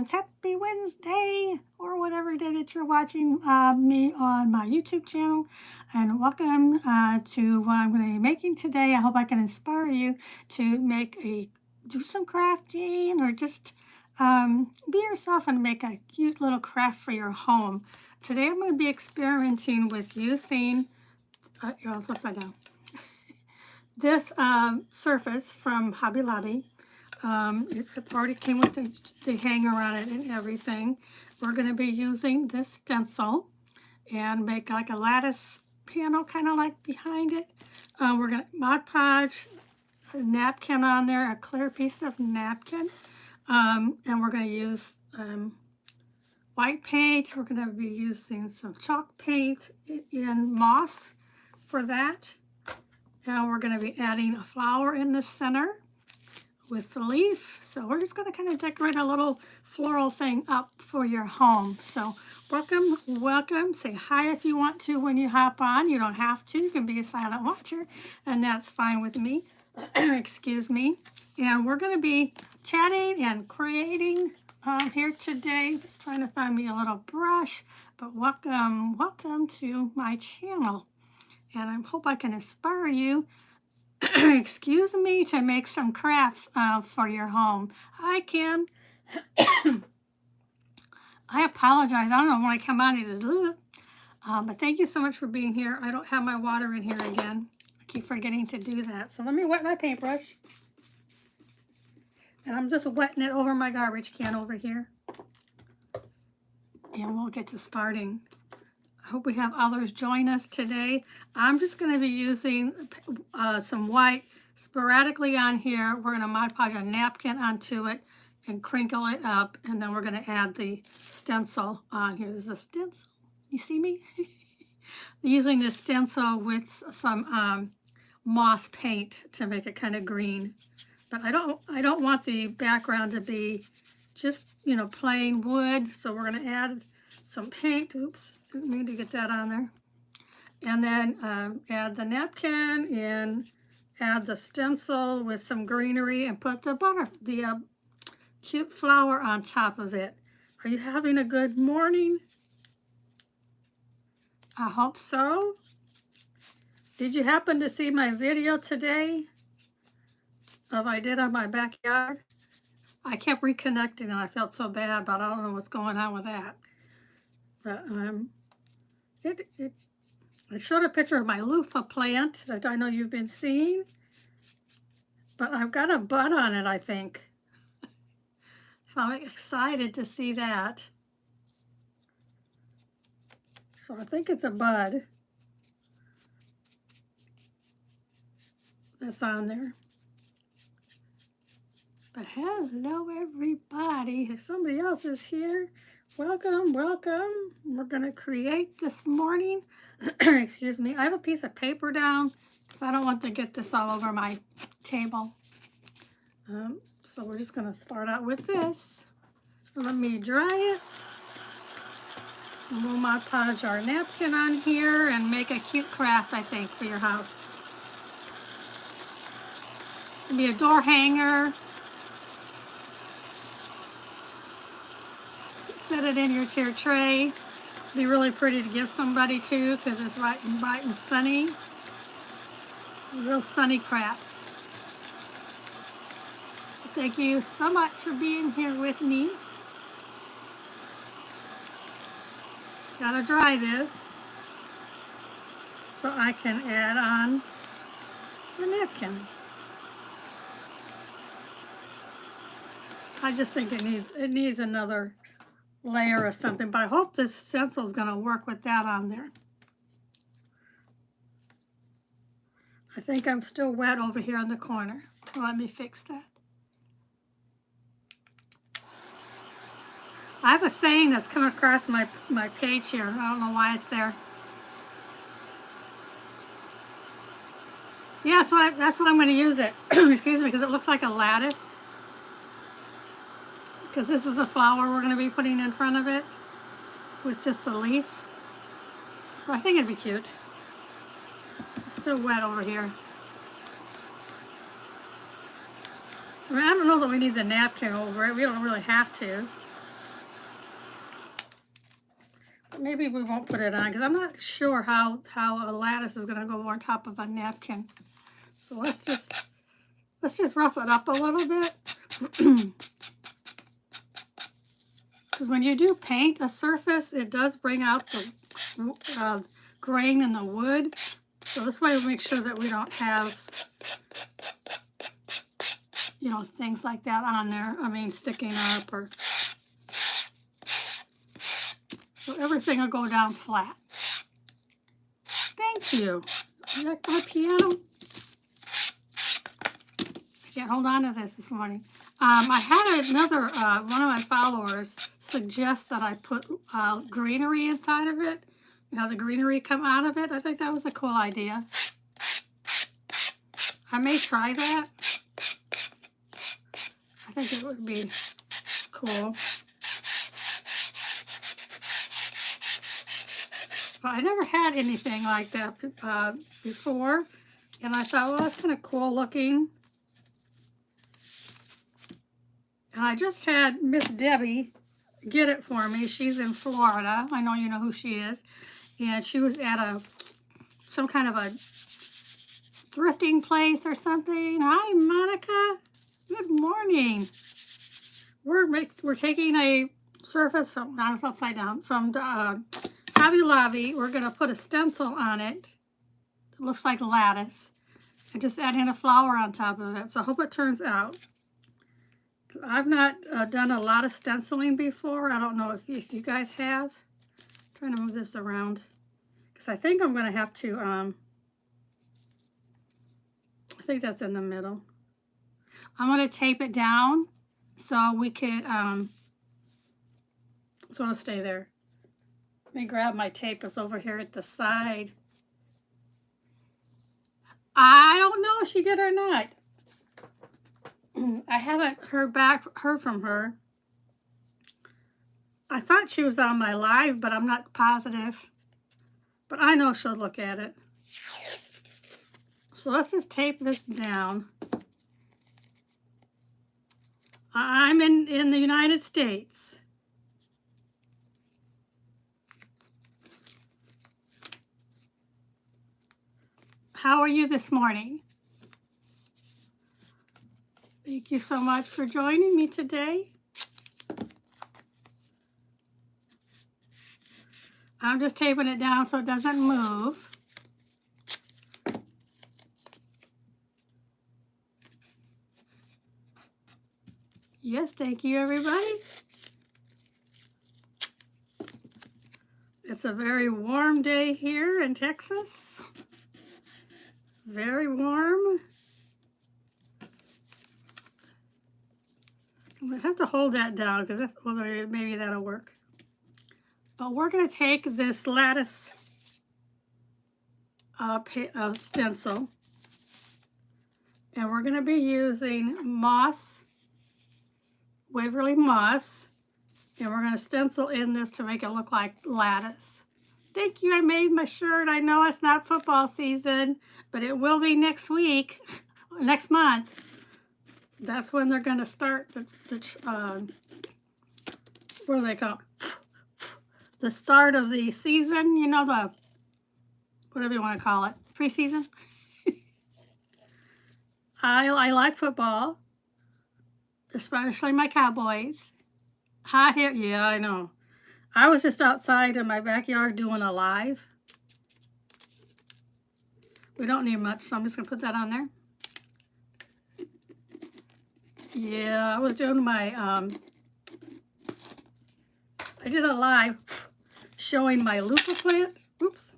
friends. Happy Wednesday, or whatever day that you're watching me on my YouTube channel. And welcome to what I'm going to be making today. I hope I can inspire you to do some crafting, or just be yourself and make a cute little craft for your home. Today I'm going to be experimenting with using, it's upside down, this surface from Hobby Lobby. It already came with the hanger on it and everything. We're going to be using this stencil and make like a lattice panel, kind of like behind it. We're going to Mod Podge a napkin on there, a clear piece of napkin. And we're going to use white paint. We're going to be using some chalk paint in moss for that. And we're going to be adding a flower in the center with the leaf. So we're just going to kind of decorate a little floral thing up for your home. So welcome. Say hi if you want to when you hop on. You don't have to. You can be a silent watcher, and that's fine with me. Excuse me. And we're going to be chatting and creating here today. Just trying to find me a little brush. But welcome to my channel. And I hope I can inspire you excuse me, to make some crafts for your home. Hi, Kim. I apologize. I don't know when I come on, it is, but thank you so much for being here. I don't have my water in here again. I keep forgetting to do that. So let me wet my paintbrush. And I'm just wetting it over my garbage can over here. And we'll get to starting. I hope we have others join us today. I'm just going to be using some white sporadically on here. We're going to Mod Podge a napkin onto it and crinkle it up, and then we're going to add the stencil on here. This is a stencil. You see me? Using the stencil with some moss paint to make it kind of green. But I don't want the background to be just, plain wood. So we're going to add some paint. Oops. Didn't mean to get that on there. And then add the napkin and add the stencil with some greenery and put the cute flower on top of it. Are you having a good morning? I hope so. Did you happen to see my video today of I did on my backyard? I kept reconnecting and I felt so bad, but I don't know what's going on with that. But it showed a picture of my loofah plant that I know you've been seeing, but I've got a bud on it, I think. So I'm excited to see that. So I think it's a bud that's on there. But hello, everybody. If somebody else is here, welcome. We're going to create this morning. Excuse me. I have a piece of paper down because I don't want to get this all over my table. So we're just going to start out with this. Let me dry it. And we'll Mod Podge our napkin on here and make a cute craft, I think, for your house. It'll be a door hanger. Set it in your chair tray. Be really pretty to give somebody too, because it's bright and sunny. Real sunny craft. Thank you so much for being here with me. Gotta dry this so I can add on the napkin. I just think it needs another layer or something, but I hope this stencil is going to work with that on there. I think I'm still wet over here in the corner. Let me fix that. I have a saying that's come across my page here. I don't know why it's there. Yeah, that's what I'm going to use it. Excuse me, because it looks like a lattice. Because this is a flower we're going to be putting in front of it with just a leaf. So I think it'd be cute. It's still wet over here. I mean, I don't know that we need the napkin over it. We don't really have to. Maybe we won't put it on because I'm not sure how a lattice is going to go on top of a napkin. So let's just rough it up a little bit. Because when you do paint a surface, it does bring out the grain in the wood. So this way we make sure that we don't have, you know, things like that on there. I mean, sticking up or... So everything will go down flat. Thank you. You like my piano? I can't hold on to this morning. I had another, one of my followers suggest that I put greenery inside of it. You know, the greenery come out of it. I think that was a cool idea. I may try that. I think it would be cool. But I never had anything like that before. And I thought, well, that's kind of cool looking. And I just had Miss Debbie get it for me. She's in Florida. I know you know who she is. And she was at some kind of a thrifting place or something. Hi, Monica. Good morning. We're taking a surface from, now it's upside down, from Hobby Lobby. We're going to put a stencil on it. It looks like lattice. And just add in a flower on top of it. So I hope it turns out. I've not done a lot of stenciling before. I don't know if you guys have. I'm trying to move this around. Because I think I'm going to have to, I think that's in the middle. I'm going to tape it down so we could, so it'll stay there. Let me grab my tape. It's over here at the side. I don't know if she did or not. I haven't heard from her. I thought she was on my live, but I'm not positive. But I know she'll look at it. So let's just tape this down. I'm in the United States. How are you this morning? Thank you so much for joining me today. I'm just taping it down so it doesn't move. Yes, thank you, everybody. It's a very warm day here in Texas. Very warm. I'm going to have to hold that down because well, maybe that'll work. But we're going to take this lattice stencil and we're going to be using moss, Waverly moss, and we're going to stencil in this to make it look like lattice. Thank you, I made my shirt. I know it's not football season, but it will be next week, next month. That's when they're going to start what do they call it? The start of the season, you know, the, whatever you want to call it, preseason. I like football, especially my Cowboys. Hot here, yeah, I know. I was just outside in my backyard doing a live. We don't need much, so I'm just going to put that on there. Yeah, I was doing my, I did a live showing my loofah plant. Oops.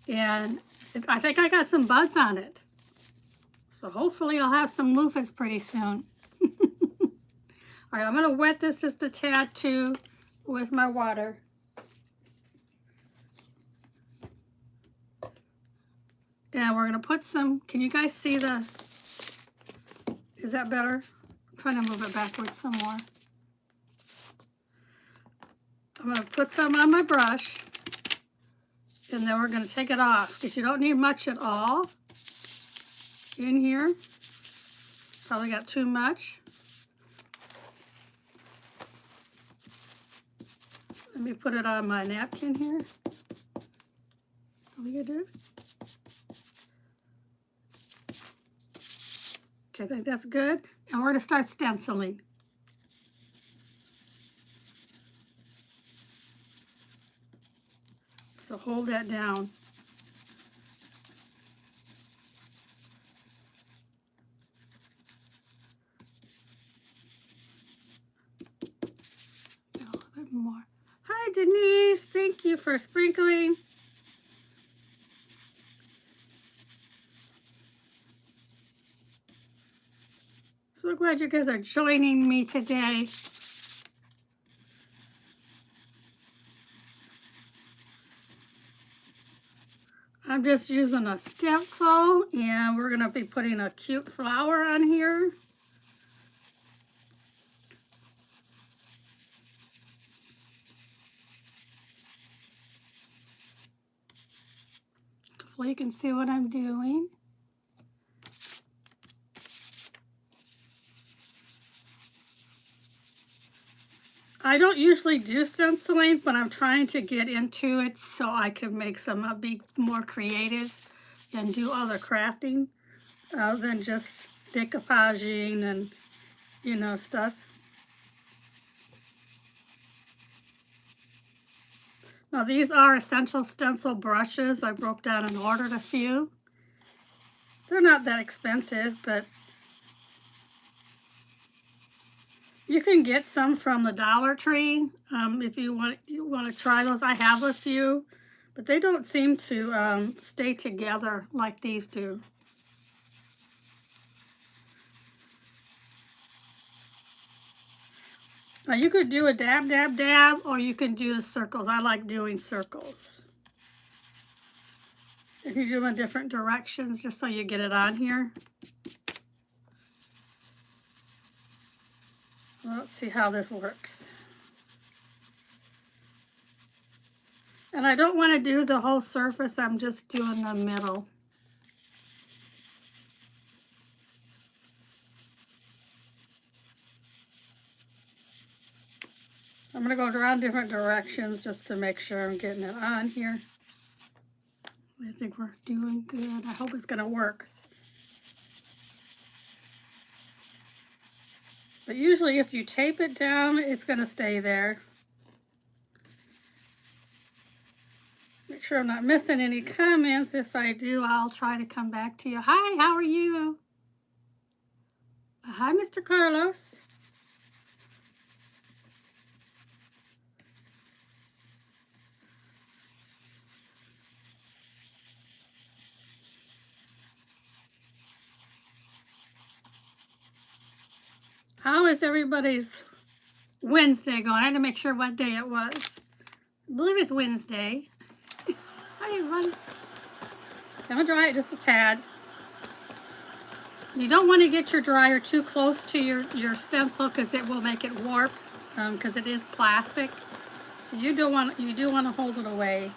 And I think I got some buds on it. So hopefully I'll have some loofahs pretty soon. All right, I'm going to wet this just a tad too with my water. And we're going to put some, can you guys see the, is that better? I'm trying to move it backwards some more. I'm going to put some on my brush, and then we're going to take it off, because you don't need much at all in here. Probably got too much. Let me put it on my napkin here. So we can do. Okay, I think that's good. And we're going to start stenciling. So hold that down. A little bit more. Hi, Denise. Thank you for sprinkling. So glad you guys are joining me today. I'm just using a stencil, and we're going to be putting a cute flower on here. Hopefully you can see what I'm doing. I don't usually do stenciling, but I'm trying to get into it so I can make some, be more creative and do other crafting than just decoupaging and, you know, stuff. Now these are Essential Stencil brushes. I broke down and ordered a few. They're not that expensive, but you can get some from the Dollar Tree if you want to try those. I have a few, but they don't seem to stay together like these do. Now you could do a dab, dab, dab, or you can do the circles. I like doing circles. You can do them in different directions just so you get it on here. Well, let's see how this works. And I don't want to do the whole surface, I'm just doing the middle. I'm going to go around different directions just to make sure I'm getting it on here. I think we're doing good. I hope it's going to work. But usually if you tape it down, it's going to stay there. Make sure I'm not missing any comments. If I do, I'll try to come back to you. Hi, how are you? Hi, Mr. Carlos. How is everybody's Wednesday going? I had to make sure what day it was. I believe it's Wednesday. Hi, everyone. I'm gonna dry it just a tad. You don't want to get your dryer too close to your stencil because it will make it warp because it is plastic. So you do want to hold it away.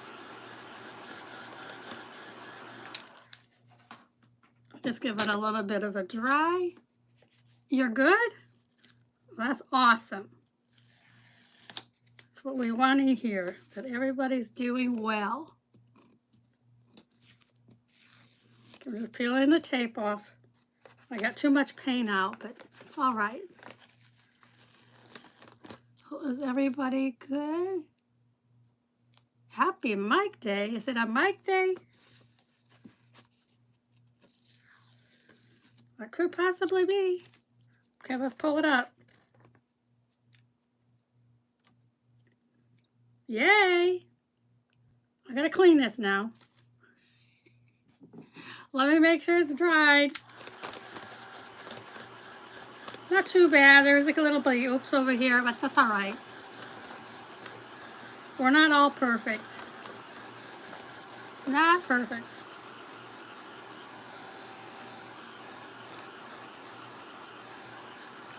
Just give it a little bit of a dry. You're good? That's awesome. That's what we want to hear, that everybody's doing well. I'm just peeling the tape off. I got too much paint out, but it's all right. Is everybody good? Happy Mike Day. Is it a Mike Day? It could possibly be. Okay, let's pull it up. Yay! I gotta clean this now. Let me make sure it's dried. Not too bad. There's like a little bit of oops over here, but that's all right. We're not all perfect. Not perfect.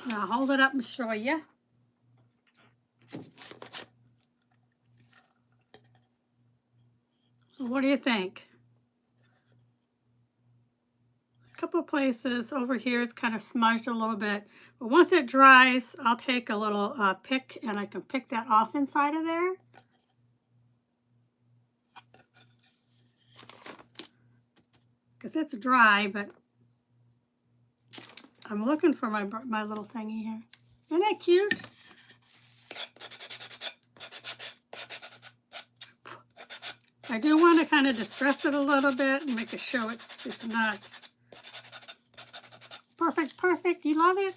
Now hold it up and show you. So what do you think? couple places over here it's kind of smudged a little bit. But once it dries, I'll take a little pick and I can pick that off inside of there. Because it's dry, but I'm looking for my little thingy here. Isn't that cute? I do want to kind of distress it a little bit and make it show it's not perfect. You love it?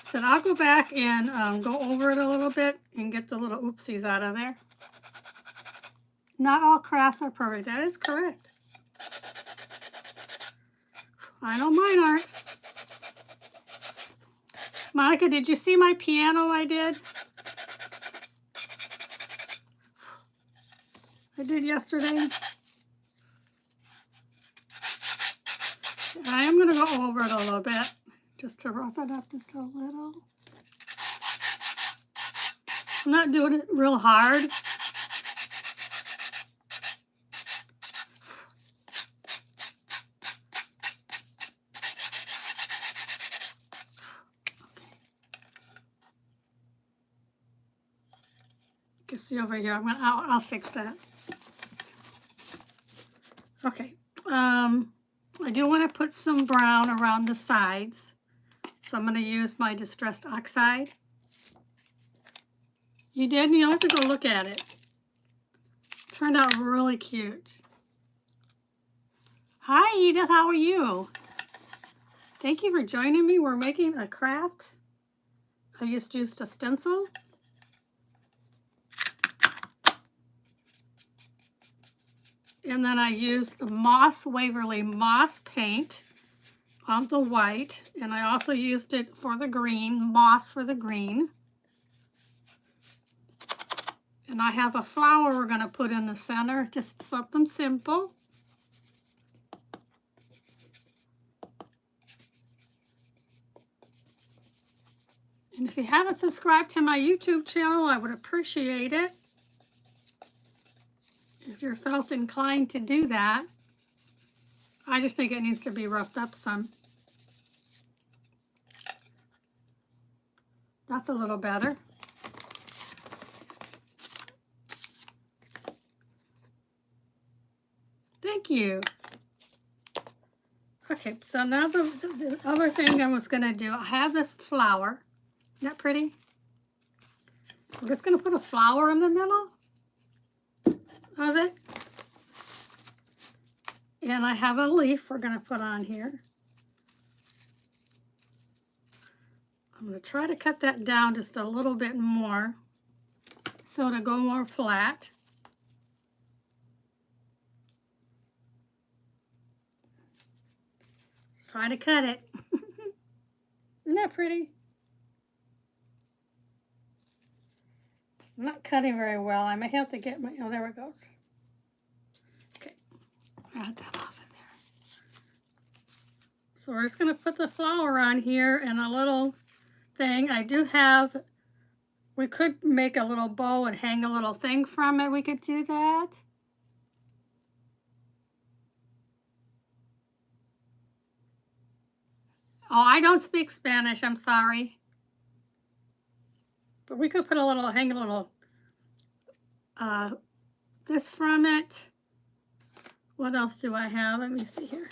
So I'll go back and go over it a little bit and get the little oopsies out of there. Not all crafts are perfect. That is correct. I know mine aren't. Monica, did you see my piano I did? I did yesterday. I am going to go over it a little bit, just to rough it up just a little. I'm not doing it real hard. You can see over here. I'll fix that. Okay. I do want to put some brown around the sides, so I'm going to use my distressed oxide. You did? You'll have to go look at it. Turned out really cute. Hi, Edith. How are you? Thank you for joining me. We're making a craft. I just used a stencil. And then I used the Waverly Moss paint on the white. And I also used it for the green, moss for the green. And I have a flower we're going to put in the center, just something simple. And if you haven't subscribed to my YouTube channel, I would appreciate it if you felt inclined to do that. I just think it needs to be roughed up some. That's a little better. Thank you. Okay, so now the other thing I was going to do, I have this flower. Isn't that pretty? I'm just going to put a flower in the middle of it. And I have a leaf we're going to put on here. I'm going to try to cut that down just a little bit more so to go more flat. Let's try to cut it. Isn't that pretty? I'm not cutting very well. I may have to get my, oh, there it goes. Okay, add that off in there. So we're just going to put the flower on here and a little thing. I do have, we could make a little bow and hang a little thing from it. We could do that. Oh, I don't speak Spanish. I'm sorry. But we could put a little, hang a little, this from it. What else do I have? Let me see here.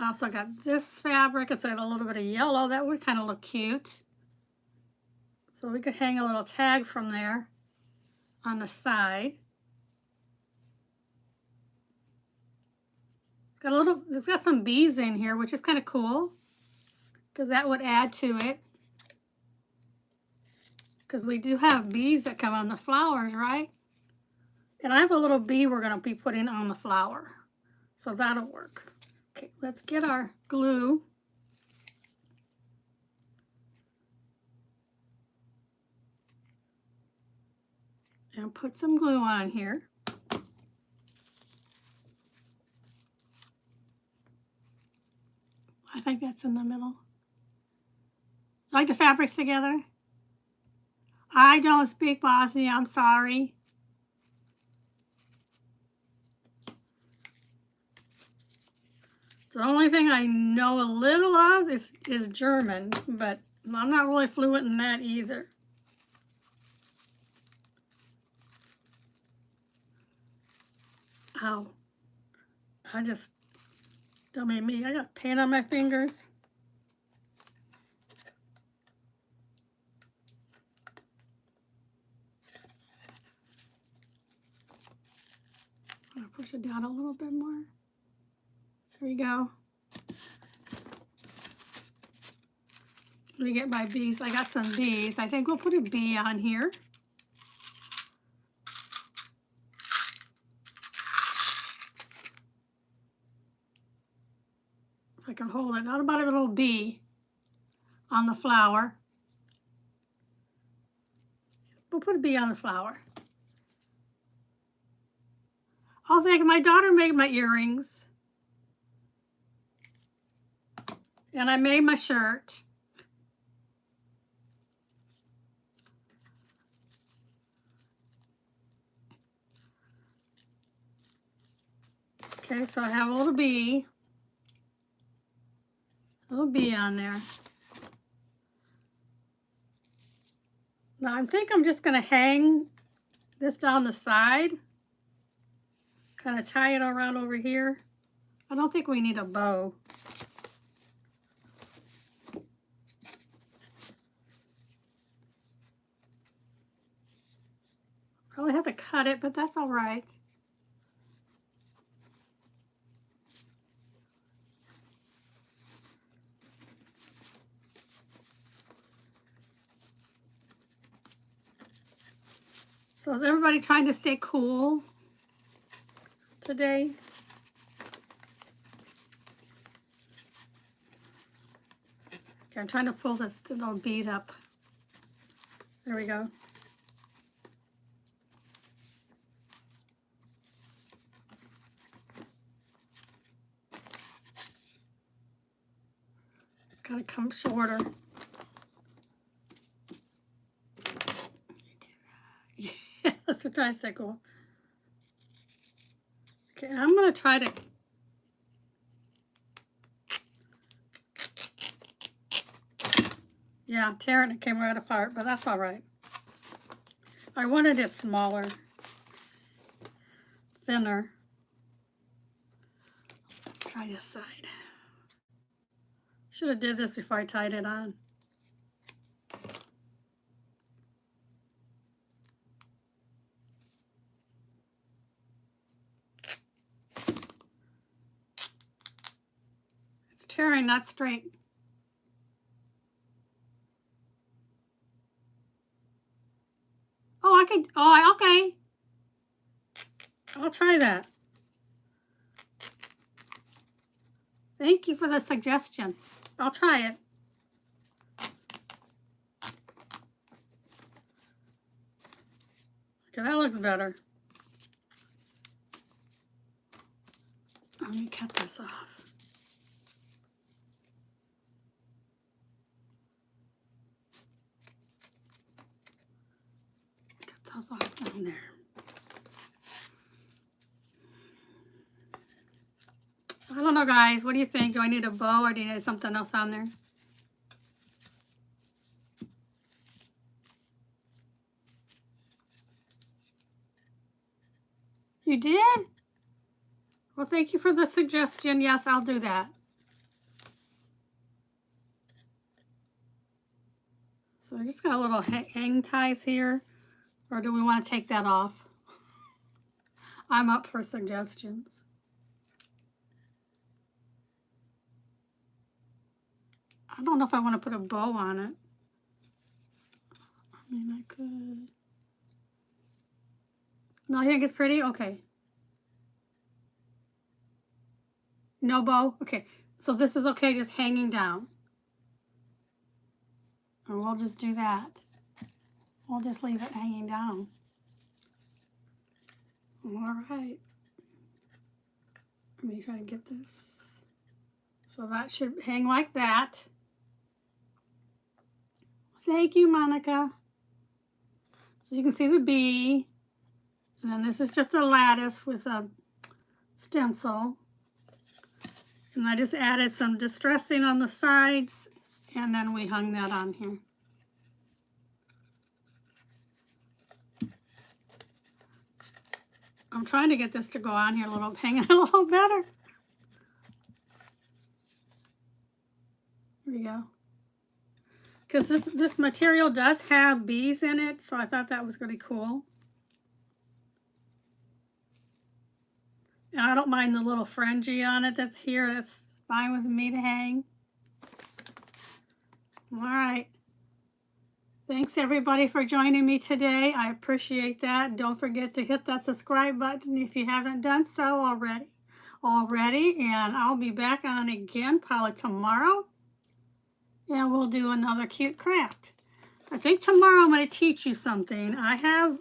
I also got this fabric. It's got a little bit of yellow. That would kind of look cute. So we could hang a little tag from there on the side. It's got some bees in here, which is kind of cool because that would add to it. Because we do have bees that come on the flowers, right? And I have a little bee we're going to be putting on the flower. So that'll work. Okay, let's get our glue. And put some glue on here. I think that's in the middle. Like the fabrics together? I don't speak Bosnian, I'm sorry. The only thing I know a little of is German, but I'm not really fluent in that either. Ow. Don't mean me. I got paint on my fingers. I'm gonna push it down a little bit more. There we go. Let me get my bees. I got some bees. I think we'll put a bee on here. If I can hold it. Not about a little bee on the flower. We'll put a bee on the flower. I'll think my daughter made my earrings. And I made my shirt. Okay, so I have a little bee. A little bee on there. Now I think I'm just going to hang this down the side. Kind of tie it around over here. I don't think we need a bow. Probably have to cut it, but that's all right. So is everybody trying to stay cool today? Okay, I'm trying to pull this little bead up. There we go. Gotta come shorter. Yes, we're trying to stay cool. Okay, I'm gonna try to tearing it came right apart, but that's all right. I wanted it smaller, thinner. Let's try this side. Should have did this before I tied it on. It's tearing, not straight. Oh, I could, oh, okay. I'll try that. Thank you for the suggestion. I'll try it. Okay, that looks better. Let me cut this off. Cut those off down there. I don't know, guys. What do you think? Do I need a bow or do you need something else on there? You did? Well, thank you for the suggestion. Yes, I'll do that. So I just got a little hang ties here. Or do we want to take that off? I'm up for suggestions. I don't know if I want to put a bow on it. I mean, I could. No, you think it's pretty? Okay. No bow? Okay. So this is okay, just hanging down. And we'll just do that. We'll just leave it hanging down. All right. Let me try to get this. So that should hang like that. Thank you, Monica. So you can see the bee. And then this is just a lattice with a stencil. And I just added some distressing on the sides, and then we hung that on here. I'm trying to get this to go on here a little, hang it a little better. There we go. Because this material does have bees in it, so I thought that was really cool. And I don't mind the little fringy on it that's here. That's fine with me to hang. All right. Thanks everybody for joining me today. I appreciate that. Don't forget to hit that subscribe button if you haven't done so already. And I'll be back on again probably tomorrow. And we'll do another cute craft. I think tomorrow I'm going to teach you something. I've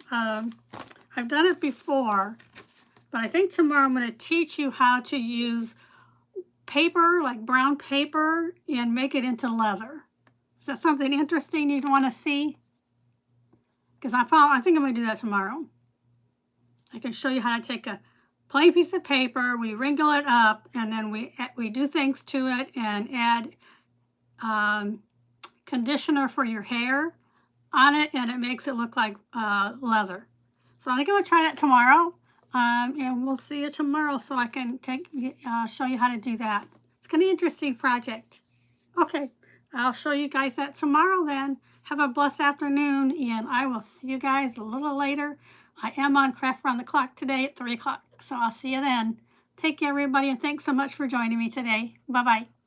done it before, but I think tomorrow I'm going to teach you how to use paper, like brown paper, and make it into leather. Is that something interesting you'd want to see? Because I think I'm going to do that tomorrow. I can show you how to take a plain piece of paper, we wrinkle it up, and then we do things to it and add conditioner for your hair on it, and it makes it look like leather. So I think I'm going to try that tomorrow, and we'll see you tomorrow so I can show you how to do that. It's going to be an interesting project. Okay, I'll show you guys that tomorrow then. Have a blessed afternoon, and I will see you guys a little later. I am on Craft Around the Clock today at 3 o'clock, so I'll see you then. Take care, everybody, and thanks so much for joining me today. Bye-bye.